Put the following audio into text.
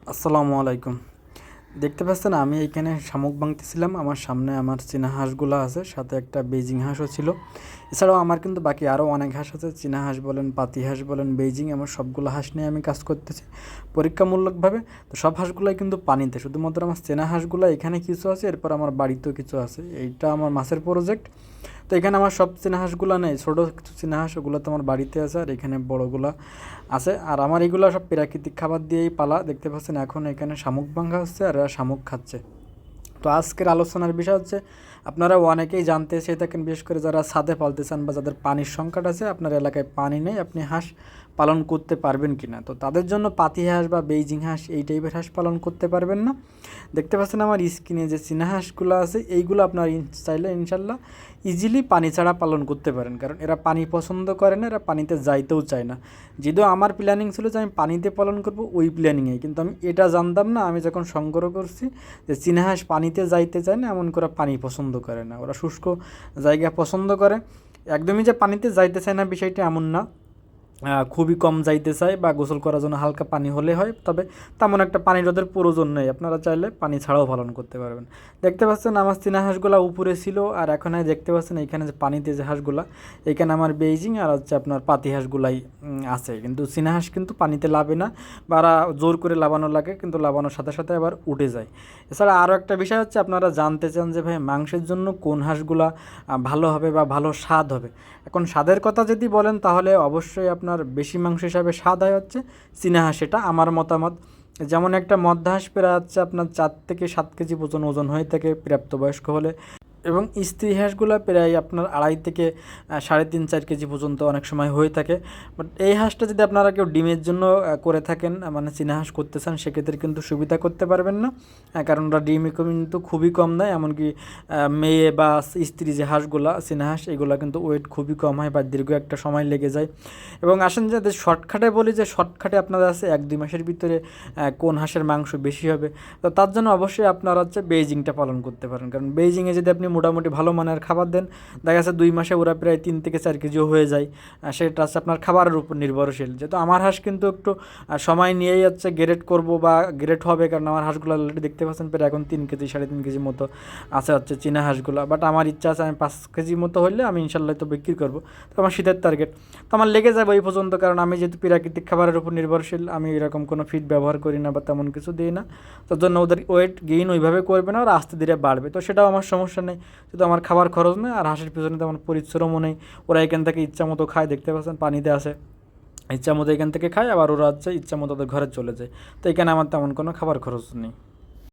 আসসালামু আলাইকুম। দেখতে পাচ্ছেন আমি এইখানে শামুক ভাঙতেছিলাম। আমার সামনে আমার চীনা হাঁসগুলো আছে, সাথে একটা বেইজিং হাঁসও ছিল। এছাড়াও আমার কিন্তু বাকি আরও অনেক হাঁস আছে, চীনা হাঁস বলেন, পাতি হাঁস বলেন, বেইজিং, আমার সবগুলো হাঁস নিয়ে আমি কাজ করতেছি পরীক্ষামূলকভাবে। তো সব হাঁসগুলাই কিন্তু পানিতে, শুধুমাত্র আমার চীনা হাঁসগুলো এখানে কিছু আছে, এরপর আমার বাড়িতেও কিছু আছে। এইটা আমার মাছের প্রজেক্ট। তো এখানে আমার সব চীনা হাঁসগুলো নেই, ছোটো কিছু চীনা হাঁস, ওগুলো তো আমার বাড়িতে আছে, আর এখানে বড়গুলা আছে। আর আমার এগুলো সব প্রাকৃতিক খাবার দিয়েই পালা। দেখতে পাচ্ছেন এখন এখানে শামুক ভাঙা হচ্ছে আর এরা শামুক খাচ্ছে। তো আজকের আলোচনার বিষয় হচ্ছে, আপনারা অনেকেই জানতে চেয়ে থাকেন, বিশেষ করে যারা ছাদে পালতে চান বা যাদের পানির সংকট আছে, আপনার এলাকায় পানি নেই, আপনি হাঁস পালন করতে পারবেন কি না। তো তাদের জন্য পাতি হাঁস বা বেইজিং হাঁস এই টাইপের হাঁস পালন করতে পারবেন না। দেখতে পাচ্ছেন আমার স্ক্রিনে যে চীনা হাঁসগুলো আছে, এইগুলো আপনার চাইলে ইনশাল্লাহ ইজিলি পানি ছাড়া পালন করতে পারেন, কারণ এরা পানি পছন্দ করে না, এরা পানিতে যাইতেও চায় না। যদিও আমার প্ল্যানিং ছিল যে আমি পানিতে পালন করব, ওই প্ল্যানিংয়ে, কিন্তু আমি এটা জানতাম না, আমি যখন সংগ্রহ করছি, যে চীনা হাঁস পানিতে যাইতে চায় না, এমন করে পানি পছন্দ করে না, ওরা শুষ্ক জায়গা পছন্দ করে। একদমই যে পানিতে যাইতে চায় না বিষয়টা এমন না, খুবই কম যাইতে চায় বা গোসল করার জন্য হালকা পানি হলে হয়, তবে তেমন একটা পানি রোদের প্রয়োজন নেই, আপনারা চাইলে পানি ছাড়াও পালন করতে পারবেন। দেখতে পাচ্ছেন আমার চীনা হাঁসগুলা উপরে ছিল, আর এখন দেখতে পাচ্ছেন এইখানে যে পানিতে যে হাঁসগুলা, এইখানে আমার বেইজিং আর হচ্ছে আপনার পাতি হাঁসগুলাই আছে। কিন্তু চীনা হাঁস কিন্তু পানিতে লাভে না, বা জোর করে লাবানো লাগে, কিন্তু লাবানোর সাথে সাথে আবার উঠে যায়। এছাড়া আরও একটা বিষয় হচ্ছে, আপনারা জানতে চান যে ভাই মাংসের জন্য কোন হাঁসগুলা ভালো হবে বা ভালো স্বাদ হবে। এখন স্বাদের কথা যদি বলেন, তাহলে অবশ্যই আপনার বেশি মাংস হিসাবে স্বাদ হয় হচ্ছে চীনা হাঁস, এটা আমার মতামত। যেমন একটা মদ্দা হাঁস প্রায় হচ্ছে আপনার 4 থেকে 7 কেজি ওজন হয়ে থাকে প্রাপ্তবয়স্ক হলে, এবং স্ত্রী হাঁসগুলো প্রায় আপনার 2.5 থেকে 3.5-4 কেজি পর্যন্ত অনেক সময় হয়ে থাকে। বাট এই হাঁসটা যদি আপনারা কেউ ডিমের জন্য করে থাকেন, মানে চীনা হাঁস করতে চান, সেক্ষেত্রে কিন্তু সুবিধা করতে পারবেন না, কারণ ওরা ডিম কিন্তু খুবই কম দেয়। এমনকি মেয়ে বা স্ত্রী যে হাঁসগুলা চীনা হাঁস, এগুলো কিন্তু ওয়েট খুবই কম হয় বা দীর্ঘ একটা সময় লেগে যায়। এবং আসেন যে শর্টকাটে বলি, যে শর্টকাটে আপনারা আছে 1-2 মাসের ভিতরে কোন হাঁসের মাংস বেশি হবে, তো তার জন্য অবশ্যই আপনারা হচ্ছে বেইজিংটা পালন করতে পারেন। কারণ বেইজিংয়ে যদি আপনি মোটামুটি ভালো মানের খাবার দেন, দেখা যাচ্ছে 2 মাসে ওরা প্রায় 3 থেকে 4 কেজিও হয়ে যায়। সেটা হচ্ছে আপনার খাবারের উপর নির্ভরশীল। যেহেতু আমার হাঁস কিন্তু একটু সময় নিয়েই হচ্ছে গ্রেড করব বা গ্রেড হবে, কারণ আমার হাঁসগুলো অলরেডি দেখতে পাচ্ছেন প্রায় এখন 3 কেজি 3.5 কেজি মতো আছে হচ্ছে চীনা হাঁসগুলো। বাট আমার ইচ্ছা আছে আমি 5 কেজি মতো হলে আমি ইনশাল্লাহ তো বিক্রি করবো। তো আমার শীতের টার্গেট, তো আমার লেগে যাবে এই পর্যন্ত, কারণ আমি যেহেতু প্রাকৃতিক খাবারের উপর নির্ভরশীল, আমি এরকম কোনো ফিড ব্যবহার করি না বা তেমন কিছু দিই না। তার জন্য ওদের ওয়েট গেইন ওইভাবে করবে না, ওরা আস্তে ধীরে বাড়বে, তো সেটাও আমার সমস্যা নেই। শুধু আমার খাবার খরচ নেই, আর হাঁসের পিছনে তেমন পরিশ্রমও নেই। ওরা এখান থেকে ইচ্ছা মতো খায়, দেখতে পাচ্ছেন পানিতে আসে, ইচ্ছা মতো এখান থেকে খায়, আবার ওরা হচ্ছে ইচ্ছা মতো ওদের ঘরে চলে যায়। তো এখানে আমার তেমন কোনো খাবার খরচ নেই।